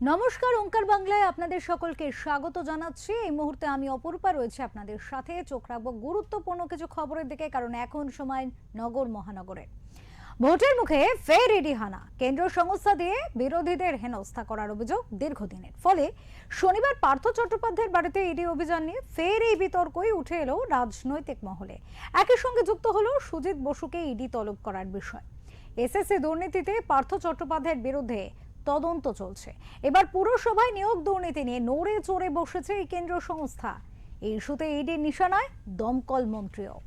নমস্কার, ওঙ্কার বাংলায় আপনাদের সকলকে স্বাগত জানাচ্ছি। এই মুহূর্তে আমি অপরূপা রয়েছে আপনাদের সাথে। চোখ রাখবো গুরুত্বপূর্ণ কিছু খবরের দিকে, কারণ এখন সময় নগর মহানগরে ভোটের মুখে ফের ইডি হানা। কেন্দ্র সংস্থা দিয়ে বিরোধীদের হেনস্থা করার অভিযোগ দীর্ঘদিনের। ফলে শনিবার পার্থ চট্টোপাধ্যায়ের বাড়িতে ইডি অভিযান নিয়ে ফের এই বিতর্কই উঠে এলো রাজনৈতিক মহলে। একই সঙ্গে যুক্ত হলো সুজিত বসুকে ইডি তলব করার বিষয়। এসএসসি দুর্নীতিতে পার্থ চট্টোপাধ্যায়ের বিরুদ্ধে তদন্ত চলছে। এবার পুরসভায় নিয়োগ দুর্নীতি নিয়ে নড়ে চড়ে বসেছে এই কেন্দ্র সংস্থা। এই ইস্যুতে ইডির নিশানায় দমকল মন্ত্রীও।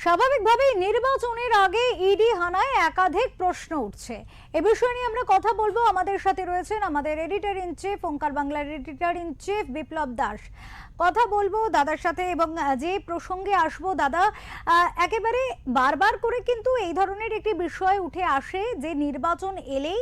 স্বাভাবিকভাবেই নির্বাচনের আগে ইডি হানায় একাধিক প্রশ্ন উঠছে। এ বিষয় নিয়ে আমরা কথা বলবো। আমাদের সাথে রয়েছেন আমাদের এডিটর ইন চিফ, ওঙ্কার বাংলার এডিটর ইন চিফ বিপ্লব দাস। কথা বলবো দাদার সাথে এবং যে প্রসঙ্গে আসবো দাদা, একেবারে বারবার করে কিন্তু এই ধরনের একটি বিষয় উঠে আসে যে নির্বাচন এলেই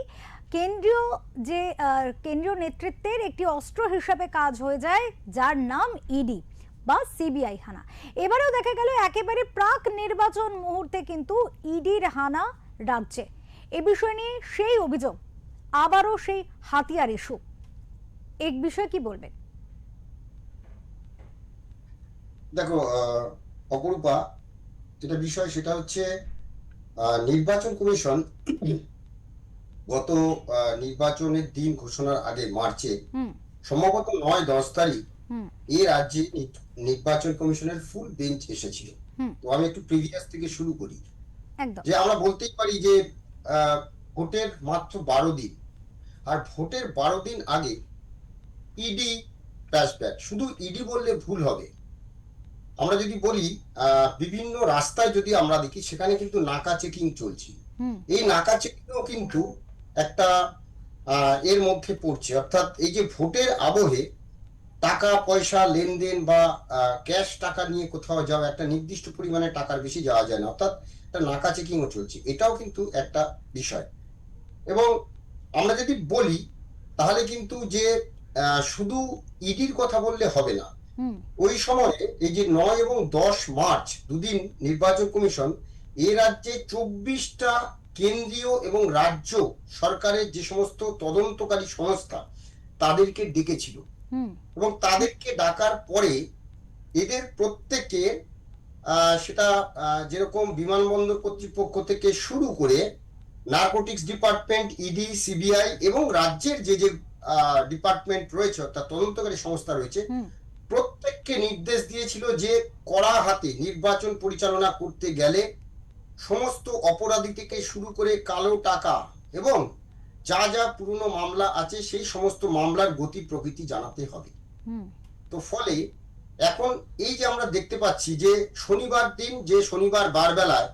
কেন্দ্রীয় নেতৃত্বের একটি অস্ত্র হিসাবে কাজ হয়ে যায়, যার নাম ইডি বা সিবিআই হানা। এবারেও দেখা গেল একেবারে প্রাক নির্বাচন মুহূর্তে কিন্তু ইডির হানা রাজ্যে। এ বিষয় নিয়ে সেই অভিযোগ, আবারও সেই হাতিয়ার ইস্যু। এক বিষয়ে কি বলবেন? দেখো অপরূপা, যেটা বিষয় সেটা হচ্ছে নির্বাচন কমিশন গত নির্বাচনের দিন ঘোষণার আগে মার্চে সম্ভবত 9-10 তারিখ এই রাজ্যে নির্বাচন কমিশনের ফুল বেঞ্চ এসেছিল। তো আমি একটু প্রিভিয়াস থেকে শুরু করি। যে আমরা বলতেই পারি যে ভোটের মাত্র 12 দিন, আর ভোটের 12 দিন আগে ইডি ফ্ল্যাশব্যাক। শুধু ইডি বললে ভুল হবে। আমরা যদি বলি বিভিন্ন রাস্তায় যদি আমরা দেখি, সেখানে কিন্তু নাকা চেকিং চলছে। এই নাকা চেকিংও কিন্তু একটা এর মধ্যে পড়ছে। অর্থাৎ এই যে ভোটের আবহে টাকা পয়সা লেনদেন বা ক্যাশ টাকা নিয়ে কোথাও যাওয়া, একটা নির্দিষ্ট পরিমাণে টাকার বেশি যাওয়া যায় না, অর্থাৎ একটা নাকা চেকিংও চলছে। এটাও কিন্তু একটা বিষয়। এবং আমরা যদি বলি তাহলে কিন্তু যে শুধু ইডির কথা বললে হবে না। ওই সময়ে এই যে 9 এবং 10 মার্চ দুদিন নির্বাচন কমিশন এই রাজ্যে 24টা কেন্দ্রীয় এবং রাজ্য সরকারের যে সমস্ত তদন্তকারী সংস্থা তাদেরকে ডেকেছিল। এবং তাদেরকে ডাকার পরে এদের প্রত্যেককে সেটা যেরকম বিমানবন্দর কর্তৃপক্ষ থেকে শুরু করে নার্কোটিক্স ডিপার্টমেন্ট, ইডি, সিবিআই এবং রাজ্যের যে যে ডিপার্টমেন্ট রয়েছে, অর্থাৎ তদন্তকারী সংস্থা রয়েছে, প্রত্যেককে নির্দেশ দিয়েছিল যে কড়া হাতে নির্বাচন পরিচালনা করতে গেলে সমস্ত অপরাধী থেকে শুরু করে কালো টাকা এবং যা যা পুরনো মামলা আছে সেই সমস্ত মামলার গতি প্রকৃতি জানাতে হবে। তো ফলে এখন এই যে আমরা দেখতে পাচ্ছি যে শনিবার দিন, যে শনিবার বারবেলায়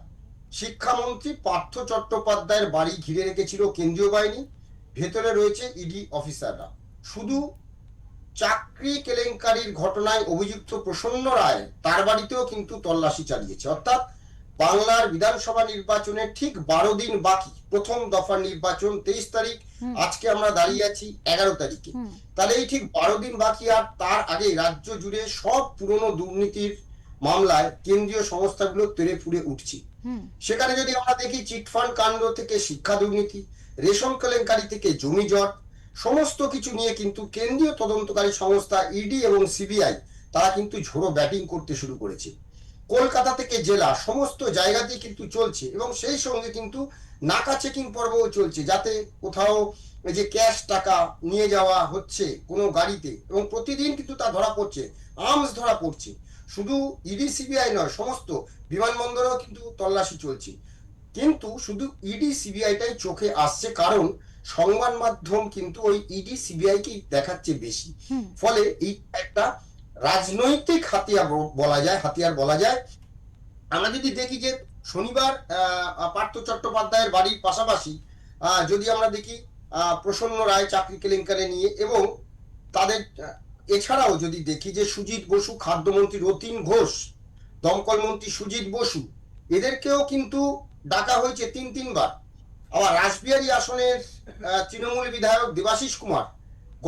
শিক্ষামন্ত্রী পার্থ চট্টোপাধ্যায়ের বাড়ি ঘিরে রেখেছিল কেন্দ্রীয় বাহিনী, ভেতরে রয়েছে ইডি অফিসাররা। শুধু চাকরি কেলেঙ্কারির ঘটনায় অভিযুক্ত প্রসন্ন রায়, তার বাড়িতেও কিন্তু তল্লাশি চালিয়েছে। অর্থাৎ বাংলার বিধানসভা নির্বাচনের ঠিক 12 দিন বাকি। প্রথম দফার নির্বাচন 23 তারিখ, আজকে আমরা দাঁড়িয়ে আছি 11 তারিখে। তাহলে এই ঠিক 12 দিন বাকি, আর তার আগে রাজ্য জুড়ে সব পুরনো দুর্নীতির মামলায় কেন্দ্রীয় সংস্থাগুলো তেড়ে ফুড়ে উঠছে। সেখানে যদি আমরা দেখি চিটফান্ড কাণ্ড থেকে শিক্ষা দুর্নীতি, রেশন কেলেঙ্কারি থেকে জমি জট, সমস্ত কিছু নিয়ে কিন্তু কেন্দ্রীয় তদন্তকারী সংস্থা ইডি এবং সিবিআই তারা কিন্তু ঝোড়ো ব্যাটিং করতে শুরু করেছে। কলকাতা থেকে জেলা সমস্ত জায়গাতেই কিন্তু চলছে, এবং সেই সঙ্গে কিন্তু নাকা চেকিং পর্বও চলছে, যাতে কোথাও যে ক্যাশ টাকা নিয়ে যাওয়া হচ্ছে কোনো গাড়িতে, এবং প্রতিদিন কিন্তু তা ধরা পড়ছে, আর্মস ধরা পড়ছে। শুধু ইডি সিবিআই নয়, সমস্ত বিমানবন্দরেও কিন্তু তল্লাশি চলছে। কিন্তু শুধু ইডি সিবিআইটাই চোখে আসছে, কারণ সংবাদ মাধ্যম কিন্তু ওই ইডি সিবিআই কে দেখাচ্ছে বেশি। ফলে এই একটা রাজনৈতিক হাতিয়ার বলা যায় আমরা যদি দেখি যে শনিবার পার্থ চট্টোপাধ্যায়ের বাড়ির পাশাপাশি যদি আমরা দেখি প্রসন্ন রায় চাকরি কেলেঙ্কারি নিয়ে, এবং তাদের এছাড়াও যদি দেখি যে সুজিত বসু, খাদ্যমন্ত্রী রতিন ঘোষ, দমকল মন্ত্রী সুজিত বসু, এদেরকেও কিন্তু ডাকা হয়েছে তিনবার। আবার রাসবিহারী আসনের তৃণমূল বিধায়ক দেবাশিস কুমার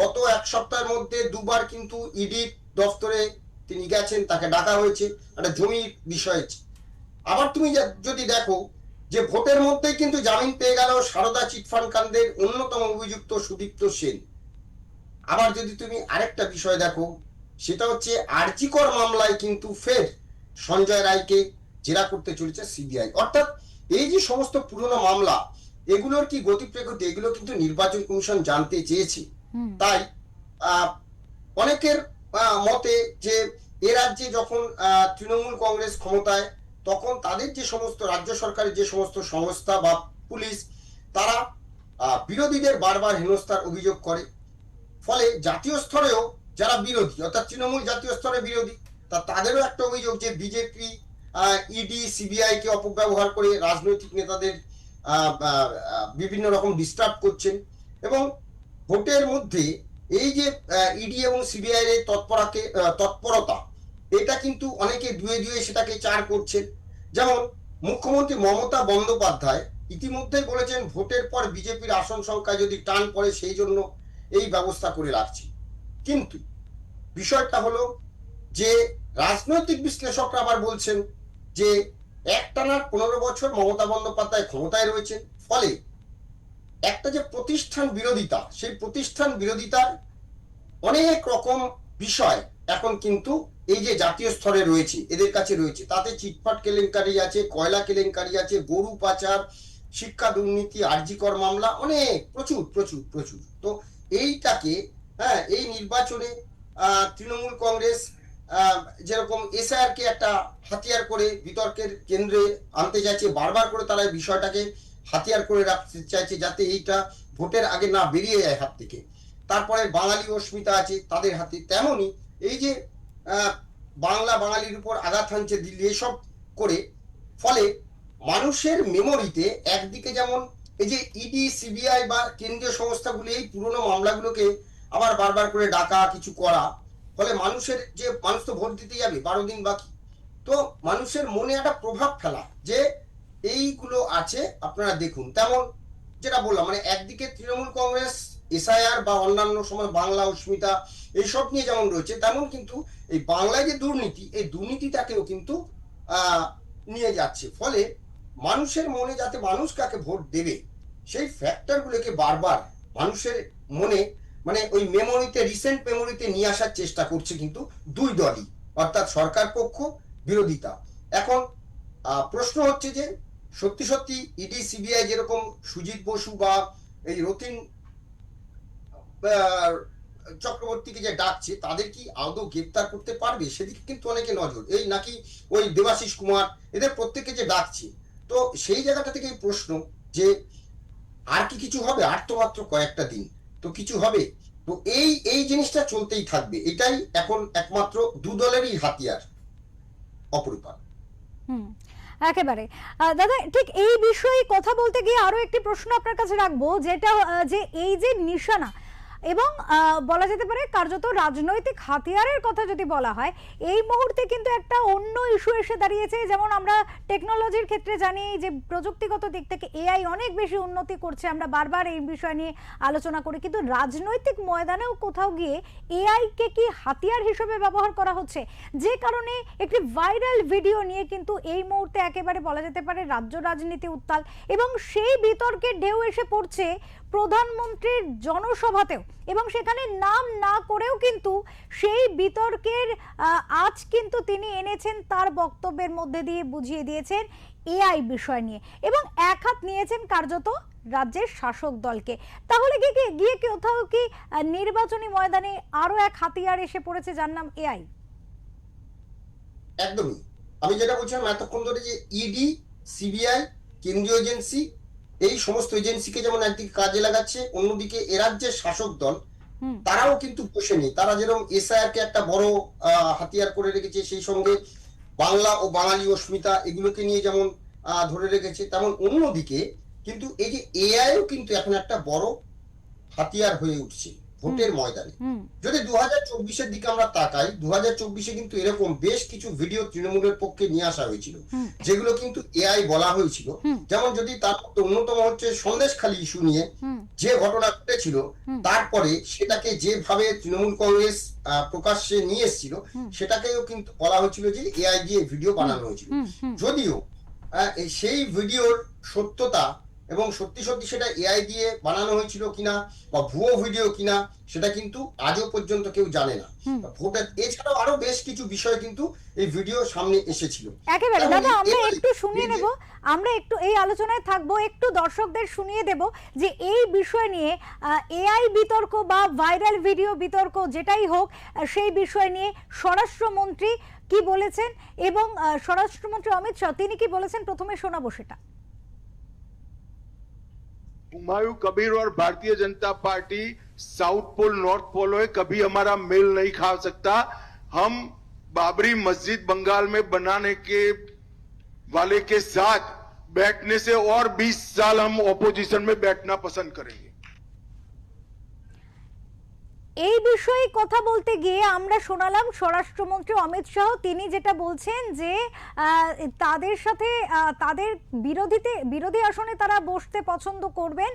গত এক সপ্তাহের মধ্যে দুবার কিন্তু ইডি দফতরে তিনি গেছেন, তাকে ডাকা হয়েছে একটা জমির বিষয়ে। আবার তুমি যদি দেখো যে ভোটের মধ্যেই কিন্তু জামিন পেয়ে গেল সারদা চিটফান্ড কাণ্ডের অন্যতম অভিযুক্ত সুদীপ্ত সেন। আবার যদি তুমি আরেকটা বিষয় দেখো, সেটা হচ্ছে আরজিকর মামলায় কিন্তু ফের সঞ্জয় রায়কে জেরা করতে চলেছে সিবিআই। অর্থাৎ এই যে সমস্ত পুরনো মামলা, এগুলোর কি গতি প্রকৃতি, এগুলো কিন্তু নির্বাচন কমিশন জানতে চেয়েছে। তাই অনেকের মতে যে এ রাজ্যে যখন তৃণমূল কংগ্রেস ক্ষমতায়, তখন তাদের যে সমস্ত রাজ্য সরকারের যে সমস্ত সংস্থা বা পুলিশ, তারা বিরোধীদের বারবার হেনস্থার অভিযোগ করে। ফলে জাতীয় স্তরেও যারা বিরোধী, অর্থাৎ তৃণমূল জাতীয় স্তরে বিরোধী, তাদেরও একটা অভিযোগ যে বিজেপি ইডি সিবিআই কে অপব্যবহার করে রাজনৈতিক নেতাদের বিভিন্ন রকম ডিস্টার্ব করছেন। এবং ভোটের মধ্যে এই যে ইডি এবং সিবিআই এর তৎপরতা, এটা কিন্তু অনেকে দুয়ে সেটাকে চার করছেন। যেমন মুখ্যমন্ত্রী মমতা বন্দ্যোপাধ্যায় ইতিমধ্যেই বলেছেন ভোটের পর বিজেপির আসন সংখ্যা যদি টান পড়ে সেই জন্য এই ব্যবস্থা করে রাখছি। কিন্তু বিষয়টা হলো যে রাজনৈতিক বিশ্লেষকরা আবার বলছেন যে একটানা 15 বছর মমতা বন্দ্যোপাধ্যায় ক্ষমতায় রয়েছেন, ফলে একটা যে প্রতিষ্ঠান বিরোধিতা, সেই প্রতিষ্ঠান বিরোধিতার অনেক রকম বিষয় এখন কিন্তু এই যে জাতীয় স্তরে রয়েছে, এদের কাছে রয়েছে। তাতে চিটফাট কেলেঙ্কারি আছে, কয়লা কেলেঙ্কারি আছে, গরু পাচার, শিক্ষা দুর্নীতি, আরজিকর মামলা, অনেক প্রচুর প্রচুর প্রচুর। তো এইটাকে এই নির্বাচনে তৃণমূল কংগ্রেস যেরকম এসআইআর কে একটা হাতিয়ার করে বিতর্কের কেন্দ্রে আনতে চাইছে, বারবার করে তারা এই বিষয়টাকে হাতিয়ার করে রাখতে চাইছে যাতে এইটা ভোটের আগে না বেরিয়ে যায় হাত থেকে। তারপরে বাঙালি অস্মিতা আছে তাদের হাতে, তেমনি এই যে বাঙালির উপর আঘাত হানছে দিল্লি, এসব করে ফলে মানুষের মেমোরিতে একদিকে যেমন এই যে ইডি সিবিআই বা কেন্দ্রীয় সংস্থাগুলি এই পুরনো মামলাগুলোকে আবার বারবার করে ডাকা, কিছু করা, ফলে মানুষের যে মানুষ তো ভোট দিতে যাবে 12 দিন বাকি, তো মানুষের মনে একটা প্রভাব ফেলা যে এইগুলো আছে আপনারা দেখুন। তেমন যেটা বললাম, মানে একদিকে তৃণমূল কংগ্রেস এসআইআর বা অন্যান্য সময় বাংলা অস্মিতা এইসব নিয়ে যেমন রয়েছে, তেমন কিন্তু এই বাংলায় যে দুর্নীতি, এই দুর্নীতিটাকেও কিন্তু নিয়ে যাচ্ছে। ফলে মানুষের মনে যাতে মানুষ কাকে ভোট দেবে সেই ফ্যাক্টরগুলোকে বারবার মানুষের মনে, মানে ওই মেমোরিতে, রিসেন্ট মেমোরিতে নিয়ে আসার চেষ্টা করছে কিন্তু দুই দলই, অর্থাৎ সরকার পক্ষ, বিরোধিতা। এখন প্রশ্ন হচ্ছে যে সত্যি সত্যি ইডি সিবিআই যেরকম সুজিত বসু বা এই রতিন চক্রবর্তীকে যে ডাকছে, তাদের কি আদৌ গ্রেপ্তার করতে পারবে সেদিকে কিন্তু অনেকে নজর, এই নাকি ওই দেবাশিস কুমার, এদের প্রত্যেককে যে ডাকছে। তো সেই জায়গাটা থেকে প্রশ্ন যে আর কি কিছু হবে? আর তো মাত্র কয়েকটা দিন, তো কিছু হবে? তো এই জিনিসটা চলতেই থাকবে, এটাই এখন একমাত্র দু দলেরই হাতিয়ার। অপরূপা। একেবারে দাদা, ঠিক এই বিষয়ে কথা বলতে গিয়ে আরো একটি প্রশ্ন আপনার কাছে রাখবো, যেটা যে এই যে নিশানা এবং বলা যেতে পারে কার্যত রাজনৈতিক হাতিয়ারের কথা যদি বলা হয়, এই মুহূর্তে কিন্তু একটা অন্য ইস্যু এসে দাঁড়িয়েছে। যেমন আমরা টেকনোলজির ক্ষেত্রে জানি যে প্রযুক্তিগত দিক থেকে এআই অনেক বেশি উন্নতি করছে, আমরা বারবার এই বিষয় নিয়ে আলোচনা করি, কিন্তু রাজনৈতিক ময়দানেও কোথাও গিয়ে এআই কে কি হাতিয়ার হিসেবে ব্যবহার করা হচ্ছে, যে কারণে একটি ভাইরাল ভিডিও নিয়ে কিন্তু এই মুহূর্তে একেবারে বলা যেতে পারে রাজ্য রাজনীতি উত্তাল, এবং সেই বিতর্কের ঢেউ এসে পড়ছে প্রধানমন্ত্রীর জনসভাতেও, এবং সেখানে নাম না করেও কিন্তু সেই বিতর্কের আজ কিন্তু তিনি এনেছেন, তার বক্তব্যের মধ্যে দিয়ে বুঝিয়ে দিয়েছেন এআই বিষয় নিয়ে, এবং এক হাত নিয়েছেন কার্যত রাজ্যের শাসক দলকে। তাহলে গিয়ে কোথাও কি নির্বাচনী ময়দানে আরো এক হাতিয়ার এসে পড়েছে যার নাম এআই? একদমই, আমি যেটা বলছিলাম এতক্ষণ ধরে যে ইডি সিবিআই কেন্দ্রীয় এজেন্সি, এই সমস্ত এজেন্সিকে যেমন একদিকে কাজে লাগাচ্ছে, অন্যদিকে এ রাজ্যের শাসক দল তারাও কিন্তু বসেনি। তারা যেরকম এসআইআর কে একটা বড় হাতিয়ার করে রেখেছে, সেই সঙ্গে বাংলা ও বাঙালি অস্মিতা এগুলোকে নিয়ে যেমন ধরে রেখেছে, তেমন অন্যদিকে কিন্তু এই যে এআইও কিন্তু এখন একটা বড় হাতিয়ার হয়ে উঠছে ভোটের ময়দানে। হুম যদি 2024-এর দিকে আমরা তাকাই, 2024-এ কিন্তু এরকম বেশ কিছু ভিডিও তৃণমূলের পক্ষে নিয়ে আসা হয়েছিল, হুম যেগুলো কিন্তু এআই বলা হয়েছিল। হুম যেমন যদি তার মধ্যে অন্যতম হচ্ছে সন্দেশখালী ইস্যু নিয়ে হুম যে ঘটনা ঘটেছিল, হুম তারপরে সেটাকে যেভাবে তৃণমূল কংগ্রেস প্রকাশ্যে নিয়ে এসেছিল, হুম সেটাকেও কিন্তু বলা হয়েছিল যে এআই দিয়ে ভিডিও বানানো হয়েছিল। হুম হুম যদিও সেই ভিডিওর সত্যতা এবং সত্যি সত্যি সেটা এআই দিয়ে বানানো হয়েছিল কিনা বা ভুয়ো ভিডিও কিনা, সেটা কিন্তু আজও পর্যন্ত কেউ জানে না। হুম ভোটের এছাড়াও আরো বেশ কিছু বিষয় কিন্তু এই ভিডিও সামনে এসেছিল। একেবারে তেমনি দাদা আমরা এবারে একটু শুনিয়ে এই যে নেব, আমরা একটু এই আলোচনায় থাকবো, একটু দর্শকদের শুনিয়ে দেব যে এই বিষয় নিয়ে এআই বিতর্ক বা ভাইরাল ভিডিও বিতর্ক যেটাই হোক, সেই বিষয় নিয়ে স্বরাষ্ট্রমন্ত্রী কি বলেছেন এবং স্বরাষ্ট্রমন্ত্রী অমিত শাহ তিনি কি বলেছেন প্রথমে শোনাবো সেটা। हुमायूं कबीर और Bharatiya Janata Party south pole north pole है, कभी हमारा मेल नहीं खा सकता। हम बाबरी मस्जिद बंगाल में बनाने के वाले के साथ बैठने से और 20 साल हम ऑपोजिशन में बैठना पसंद करेंगे। এই বিষয়ে কথা বলতে গিয়ে আমরা শোনালাম স্বরাষ্ট্রমন্ত্রী অমিত শাহ, তিনি যেটা বলছেন যে তাদের সাথে তাদের বিরোধী আসনে তারা বসতে পছন্দ করবেন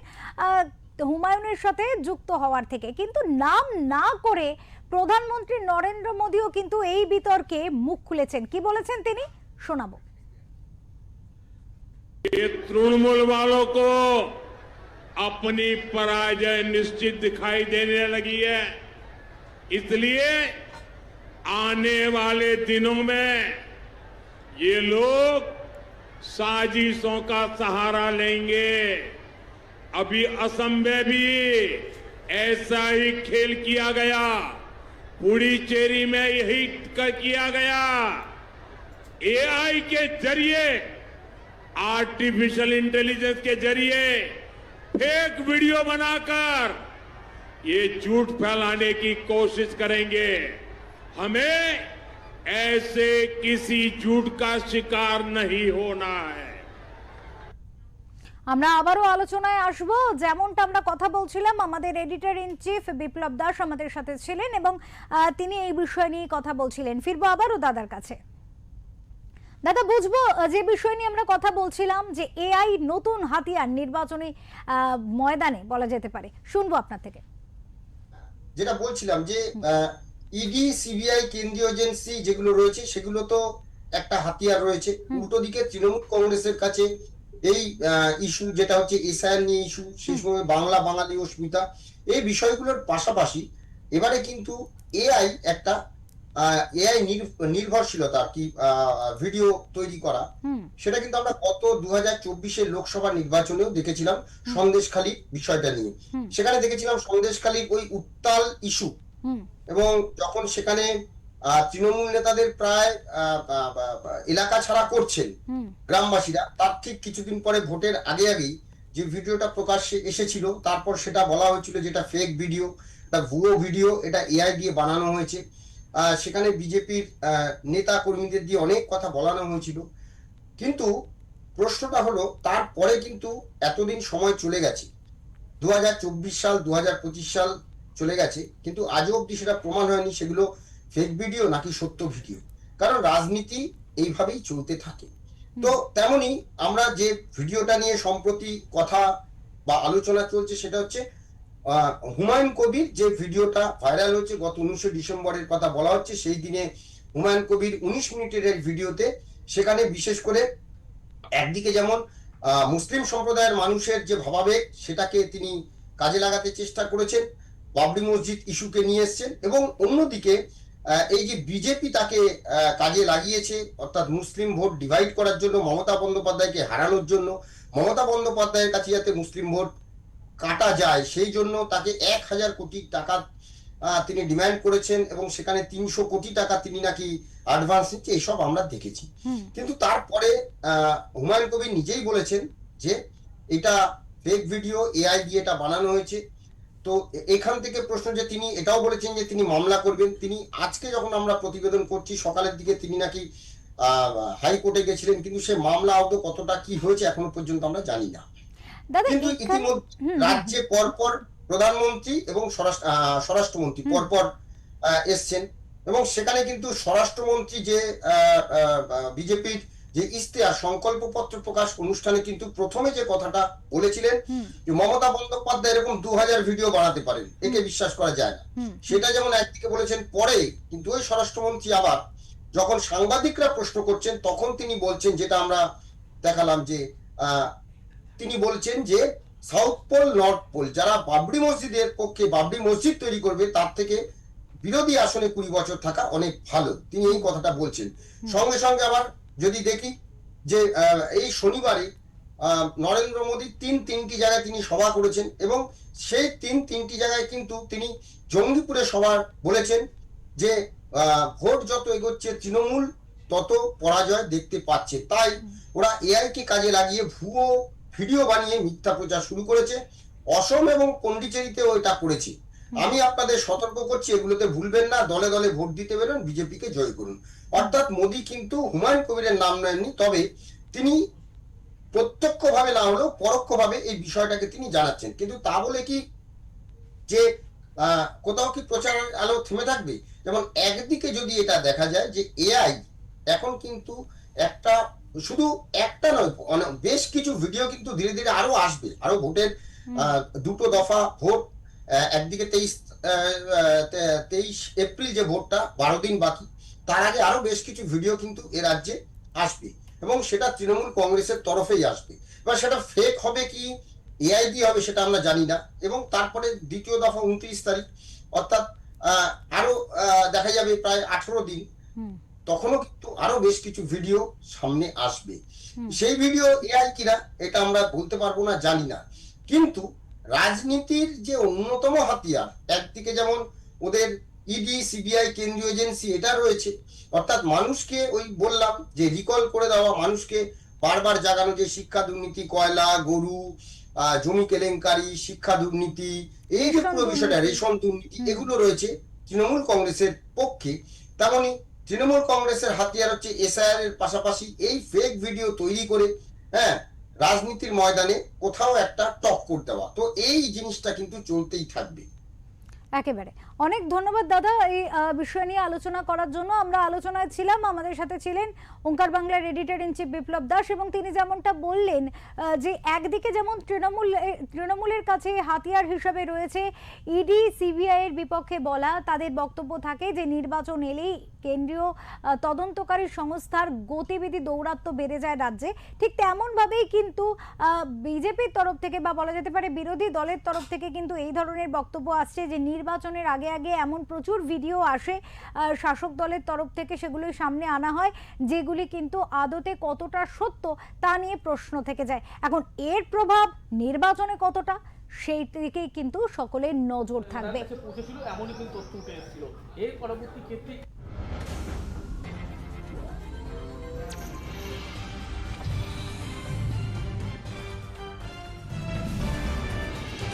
হুমায়ুনের সাথে যুক্ত হওয়ার থেকে, কিন্তু নাম না করে প্রধানমন্ত্রী নরেন্দ্র মোদীও কিন্তু এই বিতর্কে মুখ খুলেছেন। কি বলেছেন তিনি শোনাবো। ये तृणमूल वालों को अपनी पराजय निश्चित दिखाई देने लगी है, इसलिए आने वाले दिनों में ये लोग साजिशों का सहारा लेंगे। अभी असम में भी ऐसा ही खेल किया गया, पुडुचेरी में यही किया गया। एआई के जरिए, आर्टिफिशियल इंटेलिजेंस के जरिए फेक वीडियो बनाकर ये झूठ फैलाने की कोशिश करेंगे। हमें ऐसे किसी झूठ का शिकार नहीं होना है। আমরা আবারও আলোচনায় আসব, যেমনটা আমরা কথা বলছিলাম আমাদের এডিটর ইন চিফ বিপ্লব দাস আমাদের সাথে ছিলেন এবং তিনি এই বিষয় নিয়ে কথা বলছিলেন। ফিরবো আবারও দাদার কাছে। দাদা বুঝবো যে বিষয় নিয়ে আমরা কথা বলছিলাম যে এআই নতুন হাতিয়ার নির্বাচনী ময়দানে বলা যেতে পারে, শুনবো আপনার থেকে। যেটা বলছিলাম যে ইডি সিবিআই কেন্দ্রীয় এজেন্সি যেগুলো রয়েছে সেগুলো তো একটা হাতিয়ার রয়েছে, উল্টো দিকে তৃণমূল কংগ্রেসের কাছে এই ইস্যু যেটা হচ্ছে এসআইআর নিয়ে ইস্যু, সেই সময় বাংলা বাঙালি অস্মিতা, এই বিষয়গুলোর পাশাপাশি এবারে কিন্তু এআই একটা এআই নির্ভরশীলতা কি ভিডিও তৈরি করা, সেটা কিন্তু আমরা গত 2024-এর লোকসভা নির্বাচনেও দেখেছিলাম সন্দেশখালী বিষয়টা নিয়ে। সেখানে দেখেছিলাম সন্দেশখালীর ওই উত্তাল ইস্যু, এবং যখন সেখানে তৃণমূল নেতাদের প্রায় এলাকা ছাড়া করছেন গ্রামবাসীরা, তার ঠিক কিছুদিন পরে ভোটের আগেই যে ভিডিওটা প্রকাশ্যে এসেছিল, তারপর সেটা বলা হয়েছিল যেটা ফেক ভিডিও, এটা ভুয়ো ভিডিও, এটা এআই দিয়ে বানানো হয়েছে। সেখানে বিজেপির নেতা কর্মীদের দিয়ে অনেক কথা বলানো হয়েছিল। কিন্তু প্রশ্নটা হলো, তারপরে কিন্তু এতদিন সময় চলে গেছে, 2024 সাল 2025 সাল চলে গেছে, কিন্তু আজও অব্দি সেটা প্রমাণ হয়নি সেগুলো ফেক ভিডিও নাকি সত্য ভিডিও, কারণ রাজনীতি এইভাবেই চলতে থাকে। তো তেমনি আমরা যে ভিডিওটা নিয়ে সম্প্রতি কথা বা আলোচনা চলছে সেটা হচ্ছে হুমায়ুন কবির যে ভিডিওটা ভাইরাল হচ্ছে গত 19 ডিসেম্বরের কথা বলা হচ্ছে। সেই দিনে হুমায়ুন কবির 19 মিনিটের ভিডিওতে সেখানে বিশেষ করে একদিকে যেমন মুসলিম সম্প্রদায়ের মানুষের যে ভাবাবেগ সেটাকে তিনি কাজে লাগাতে চেষ্টা করেছেন, বাবরি মসজিদ ইস্যুকে নিয়ে এসছেন, এবং অন্যদিকে এই যে বিজেপি তাকে কাজে লাগিয়েছে, অর্থাৎ মুসলিম ভোট ডিভাইড করার জন্য, মমতা বন্দ্যোপাধ্যায়কে হারানোর জন্য, মমতা বন্দ্যোপাধ্যায়ের কাছে যাতে মুসলিম ভোট কাটা যায় সেই জন্য তাকে 1000 কোটি টাকা তিনি ডিমান্ড করেছেন, এবং সেখানে 300 কোটি টাকা তিনি নাকি অ্যাডভান্স নিচ্ছে, এইসব আমরা দেখেছি। কিন্তু তারপরে হুমায়ুন কবির নিজেই বলেছেন যে এটা ফেক ভিডিও, এআই দিয়ে এটা বানানো হয়েছে। তো এখান থেকে প্রশ্ন যে তিনি এটাও বলেছেন যে তিনি মামলা করবেন। তিনি আজকে যখন আমরা প্রতিবেদন করছি সকালের দিকে তিনি নাকি হাইকোর্টে গেছিলেন, কিন্তু সে মামলা আদৌ কতটা কি হয়েছে এখনো পর্যন্ত আমরা জানি না। দাদা কিন্তু এখানে ইতিমধ্যে রাজ্যে পরপর প্রধানমন্ত্রী এবং স্বরাষ্ট্রমন্ত্রী পরপর এসছেন, এবং সেখানে কিন্তু স্বরাষ্ট্রমন্ত্রী যে বিজেপির যে ইশতেহার সংকল্পপত্র প্রকাশ অনুষ্ঠানে কিন্তু প্রথমে যে কথাটা বলেছিলেন যে মমতা বন্দ্যোপাধ্যায় এরকম 2000 ভিডিও বানাতে পারেন, একে বিশ্বাস করা যায় না, সেটা যেমন একদিকে বলেছেন, পরে কিন্তু ওই স্বরাষ্ট্রমন্ত্রী আবার যখন সাংবাদিকরা প্রশ্ন করছেন তখন তিনি বলছেন, যেটা আমরা দেখালাম, যে তিনি বলছেন যে সাউথ পোল নর্থ পোল, যারা বাবরি মসজিদের পক্ষে বাবরি মসজিদ তৈরি করবে তার থেকে বিরোধী আসনে 20 বছর থাকা অনেক ভালো, তিনি এই কথাটা বলছেন। সঙ্গে সঙ্গে আবার যদি দেখি যে এই শনিবারে নরেন্দ্র মোদী তিনটি জায়গায় তিনি সভা করেছেন, এবং সেই তিনটি জায়গায় কিন্তু তিনি জঙ্গিপুরে সভা বলেছেন যে ভোট যত এগোচ্ছে তৃণমূল তত পরাজয় দেখতে পাচ্ছে, তাই ওরা এআই কে কাজে লাগিয়ে ভুয়ো ভিডিও বানিয়ে মিথ্যা প্রচার শুরু করেছে। অসম এবং পন্ডিচেরিতেও এটা করেছে। আমি আপনাদের সতর্ক করছি, এগুলোতে ভুলবেন না, দলে দলে ভোট দিতে বেরোন, বিজেপিকে জয় করুন। অর্থাৎ মোদী কিন্তু হুমায়ুন কবিরের নাম নেননি, তবে তিনি প্রত্যক্ষভাবে না হলেও পরোক্ষভাবে এই বিষয়টাকে তিনি জানাচ্ছেন। কিন্তু তা বলে কি যে কোথাও কি প্রচারের আলো থেমে থাকবে? যেমন একদিকে যদি এটা দেখা যায় যে এআই এখন কিন্তু একটা, শুধু একটা নয়, বেশ কিছু ভিডিও কিন্তু ধীরে ধীরে আরো আসবে, আরো ভোটের দুটো দফা ভোট, একদিকে 23 এপ্রিল যে ভোটটা 12 দিন বাকি, তার আগে আরো বেশ কিছু ভিডিও কিন্তু এ রাজ্যে আসবে, এবং সেটা তৃণমূল কংগ্রেসের তরফেই আসবে। এবার সেটা ফেক হবে কি এআই দিয়ে হবে সেটা আমরা জানি না। এবং তারপরে দ্বিতীয় দফা 29 তারিখ, অর্থাৎ আরো দেখা যাবে প্রায় 18 দিন, তখনও কিন্তু আরো বেশ কিছু ভিডিও সামনে আসবে। সেই ভিডিও এআই কিনা এটা আমরা বলতে পারবো না, জানি না। কিন্তু রাজনীতির যে অন্যতম হাতিয়ার, একদিকে যেমন ওদের ইডি সিবিআই কেন্দ্রীয় এজেন্সি এটা রয়েছে, অর্থাৎ মানুষকে ওই বললাম যে রিকল করে দেওয়া, মানুষকে বারবার জাগানো যে শিক্ষা দুর্নীতি, কয়লা, গরু, জমি কেলেঙ্কারি, শিক্ষা দুর্নীতি, এই যে পুরো বিষয়টা, রেশন দুর্নীতি, এগুলো রয়েছে তৃণমূল কংগ্রেসের পক্ষে। তেমনি তৃণমূল কংগ্রেসের হাতিয়ার হচ্ছে এসআইআর এর পাশাপাশি এই ফেক ভিডিও তৈরি করে রাজনীতির ময়দানে কোথাও একটা টক্কর দেওয়া। তো এই জিনিসটা কিন্তু চলতেই থাকবে। একেবারে অনেক ধন্যবাদ দাদা এই বিষয় নিয়ে আলোচনা করার জন্য। আমরা আলোচনায় ছিলাম, আমাদের সাথে ছিলেন ওঙ্কার এডিটর ইন চিফ বিপ্লব দাস, এবং তিনি যেমনটা বললেন যে একদিকে যেমন তৃণমূলের কাছে হাতিয়ার হিসেবে রয়েছে ইডি সিবিআই এর বিপক্ষে বলা, তাদের বক্তব্য থাকে যে নির্বাচন এলেই কেন্দ্রীয় তদন্তকারী সংস্থার গতিবিধি দৌরাত্ম্য বেড়ে যায় রাজ্যে, ঠিক তেমনভাবেই কিন্তু বিজেপির তরফ থেকে বা বলা যেতে পারে বিরোধী দলের তরফ থেকে কিন্তু এই ধরনের বক্তব্য আসছে যে নির্বাচনের আগে আগে এমন প্রচুর ভিডিও আসে শাসক দলের তরফ থেকে, সেগুলোই সামনে আনা হয়, যেগুলি কিন্তু আদতে কতটা সত্য তা নিয়ে প্রশ্ন থেকে যায়। এখন এর প্রভাব নির্বাচনে কতটা, সেই দিকেই কিন্তু সকলের নজর থাকবে। এমনই কিন্তু তথ্য উঠে এসেছিল। এর পরবর্তী ক্ষেত্রে